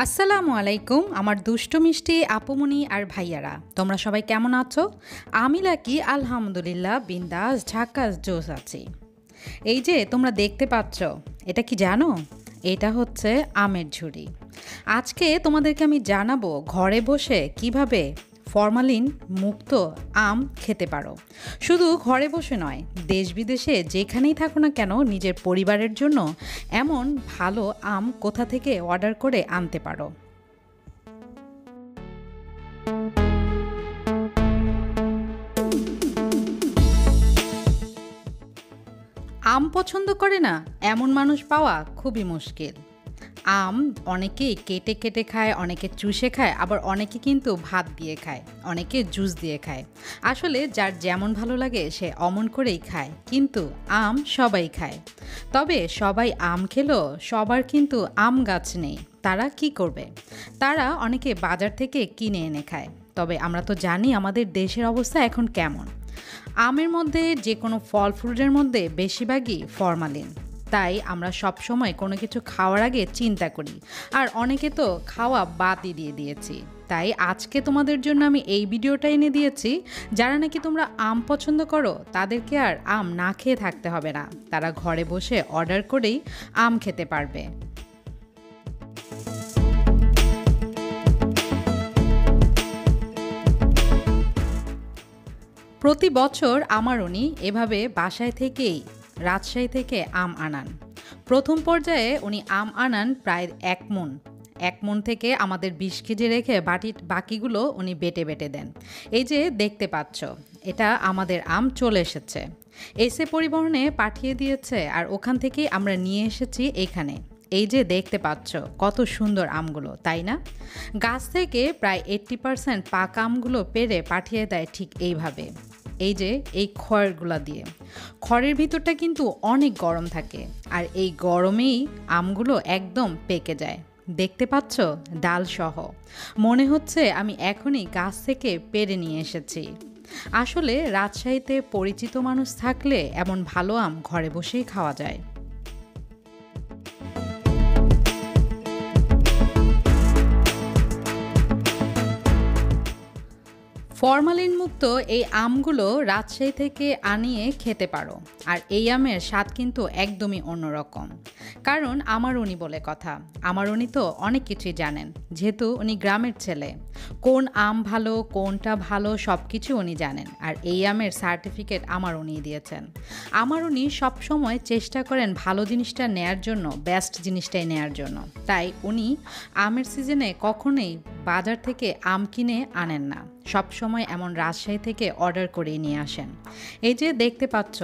আসসালামু আলাইকুম আমার দুষ্ট মিষ্টি আপুমনি আর ভাইয়ারা, তোমরা সবাই কেমন আছো? আমি লাকি আলহামদুলিল্লাহ বিন্দাস ঝাকাস জোস আছি। এই যে তোমরা দেখতে পাচ্ছ, এটা কি জানো? এটা হচ্ছে আমের ঝুড়ি। আজকে তোমাদেরকে আমি জানাবো ঘরে বসে কিভাবে ফরমালিন মুক্ত আম খেতে পারো। শুধু ঘরে বসে নয়, দেশ বিদেশে যেখানেই থাকো না কেন নিজের পরিবারের জন্য এমন ভালো আম কোথা থেকে অর্ডার করে আনতে পারো। আম পছন্দ করে না এমন মানুষ পাওয়া খুবই মুশকিল। আম অনেকেই কেটে কেটে খায়, অনেকে চুষে খায়, আবার অনেকে কিন্তু ভাত দিয়ে খায়, অনেকে জুস দিয়ে খায়। আসলে যার যেমন ভালো লাগে সে অমন করেই খায়, কিন্তু আম সবাই খায়। তবে সবাই আম খেলেও সবার কিন্তু আম গাছ নেই। তারা কি করবে? তারা অনেকে বাজার থেকে কিনে এনে খায়। তবে আমরা তো জানি আমাদের দেশের অবস্থা এখন কেমন। আমের মধ্যে যে কোনো ফল ফ্রুটের মধ্যে বেশিরভাগই ফরমালিন। তাই আমরা সব সময় কোনো কিছু খাওয়ার আগে চিন্তা করি, আর অনেকে তো খাওয়া বাদই দিয়ে দিয়েছি। তাই আজকে তোমাদের জন্য আমি এই ভিডিওটা এনে দিয়েছি। যারা নাকি তোমরা আম পছন্দ করো তাদেরকে আর আম না খেয়ে থাকতে হবে না, তারা ঘরে বসে অর্ডার করেই আম খেতে পারবে। প্রতি বছর আমার উনি এভাবে বাসায় থেকেই রাজশাহী থেকে আম আনান। প্রথম পর্যায়ে উনি আম আনান প্রায় 1 মণ থেকে আমাদের 20 কেজি রেখে বাকিগুলো উনি বেটে বেটে দেন। এই যে দেখতে পাচ্ছ, এটা আমাদের আম চলে এসেছে, এসে পরিবহনে পাঠিয়ে দিয়েছে, আর ওখান থেকেই আমরা নিয়ে এসেছি এখানে। এই যে দেখতে পাচ্ছ কত সুন্দর আমগুলো, তাই না? গাছ থেকে প্রায় 80% পাকা আমগুলো পেড়ে পাঠিয়ে দেয় ঠিক এইভাবে। এই যে এই খড়গুলা দিয়ে, খড়ের ভিতরটা কিন্তু অনেক গরম থাকে, আর এই গরমেই আমগুলো একদম পেকে যায়। দেখতে পাচ্ছ ডাল সহ, মনে হচ্ছে আমি এখনই গাছ থেকে পেড়ে নিয়ে এসেছি। আসলে রাজশাহীতে পরিচিত মানুষ থাকলে এমন ভালো আম ঘরে বসেই খাওয়া যায়। ফরমালিন মুক্ত এই আমগুলো রাজশাহী থেকে আনিয়ে খেতে পারো, আর এই আমের স্বাদ কিন্তু একদমই অন্যরকম। কারণ আমার উনি বলে কথা, আমার উনি তো অনেক কিছুই জানেন, যেহেতু উনি গ্রামের ছেলে। কোন আম ভালো, কোনটা ভালো সব কিছু উনি জানেন, আর এই আমের সার্টিফিকেট আমার উনি দিয়েছেন। আমার উনি সবসময় চেষ্টা করেন ভালো জিনিসটা নেয়ার জন্য, বেস্ট জিনিসটাই নেয়ার জন্য। তাই উনি আমের সিজনে কখনোই বাজার থেকে আম কিনে আনেন না, সব সময় এমন রাজশাহী থেকে অর্ডার করে নিয়ে আসেন। এই যে দেখতে পাচ্ছ,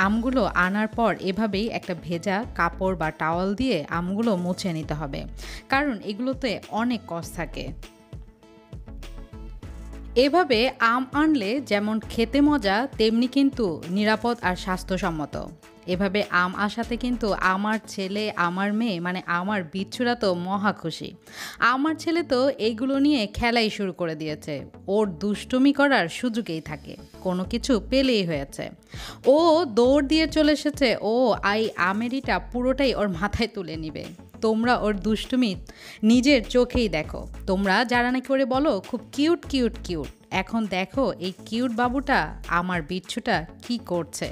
আমগুলো আনার পর এভাবেই একটা ভেজা কাপড় বা টাওয়াল দিয়ে আমগুলো মুছে নিতে হবে, কারণ এগুলোতে অনেক কষ থাকে। এভাবে আম আনলে যেমন খেতে মজা, তেমনি কিন্তু নিরাপদ আর স্বাস্থ্যসম্মত। এভাবে আম আসাতে কিন্তু আমার ছেলে, আমার মেয়ে, মানে আমার বিচ্ছুরা তো মহা খুশি। আমার ছেলে তো এইগুলো নিয়ে খেলাই শুরু করে দিয়েছে, ওর দুষ্টুমি করার সুযোগেই থাকে, কোনো কিছু পেলেই হয়েছে। ও দৌড় দিয়ে চলে এসেছে, ও আমেরিটা পুরোটাই ওর মাথায় তুলে নিবে। তোমরা ওর দুষ্টুমি নিজের চোখেই দেখো। তোমরা যারা নাকি করে বলো খুব কিউট কিউট কিউট, এখন দেখো এই কিউট বাবুটা আমার বিচ্ছুটা কি করছে।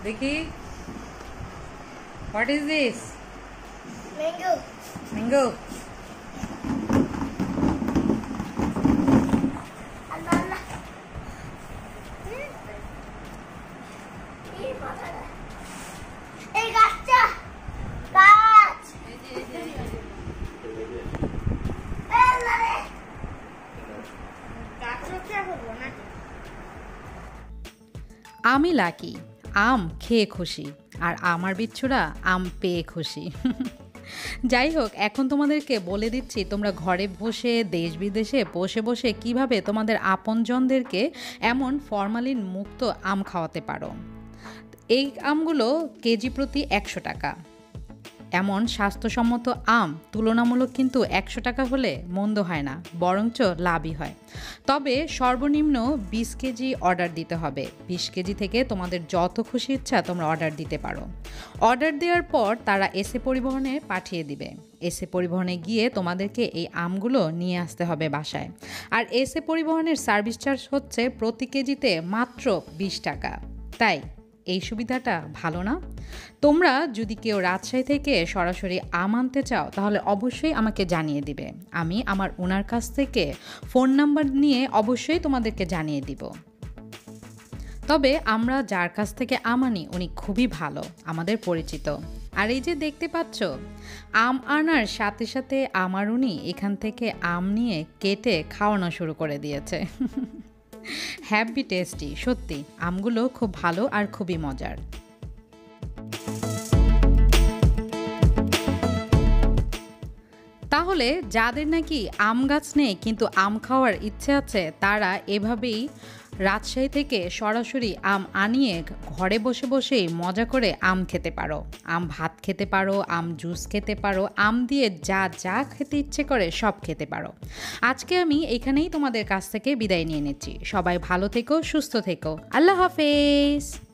দেখি, what is this? Mango. Mango. এই গাছটা গাছ আমি লাকি, আম খেয়ে খুশি, আর আমার বিচ্ছুরা আম পেয়ে খুশি। যাই হোক, এখন তোমাদেরকে বলে দিচ্ছি তোমরা ঘরে বসে দেশ বিদেশে বসে বসে কিভাবে তোমাদের আপনজনদেরকে এমন ফরমালিন মুক্ত আম খাওয়াতে পারো। এই আমগুলো কেজি প্রতি 100 টাকা। এমন স্বাস্থ্যসম্মত আম তুলনামূলক কিন্তু 100 টাকা হলে মন্দ হয় না, বরঞ্চ লাভই হয়। তবে সর্বনিম্ন 20 কেজি অর্ডার দিতে হবে। 20 কেজি থেকে তোমাদের যত খুশি ইচ্ছা তোমরা অর্ডার দিতে পারো। অর্ডার দেওয়ার পর তারা এসএ পরিবহনে পাঠিয়ে দিবে। এসএ পরিবহনে গিয়ে তোমাদেরকে এই আমগুলো নিয়ে আসতে হবে বাসায়। আর এসএ পরিবহনের সার্ভিস চার্জ হচ্ছে প্রতি কেজিতে মাত্র 20 টাকা। তাই এই সুবিধাটা ভালো না? তোমরা যদি কেউ রাজশাহী থেকে সরাসরি আম আনতে চাও তাহলে অবশ্যই আমাকে জানিয়ে দিবে। আমি আমার ওনার কাছ থেকে ফোন নাম্বার নিয়ে অবশ্যই তোমাদেরকে জানিয়ে দিব। তবে আমরা যার কাছ থেকে আম আনি উনি খুবই ভালো, আমাদের পরিচিত। আর এই যে দেখতে পাচ্ছ, আম আনার সাথে সাথে আমার উনি এখান থেকে আম নিয়ে কেটে খাওয়ানো শুরু করে দিয়েছে। হ্যাপি টেস্টি, সত্যি আমগুলো খুব ভালো আর খুবই মজার। তাহলে যাদের নাকি আম গাছ নেই কিন্তু আম খাওয়ার ইচ্ছে আছে, তারা এভাবেই রাজশাহী থেকে সরাসরি আম আনিয়ে ঘরে বসে বসেই মজা করে আম খেতে পারো। আম ভাত খেতে পারো, আম জুস খেতে পারো, আম দিয়ে যা যা খেতে ইচ্ছে করে সব খেতে পারো। আজকে আমি এখানেই তোমাদের কাছ থেকে বিদায় নিয়ে নিচ্ছি। সবাই ভালো থেকো, সুস্থ থেকো। আল্লাহ হাফেজ।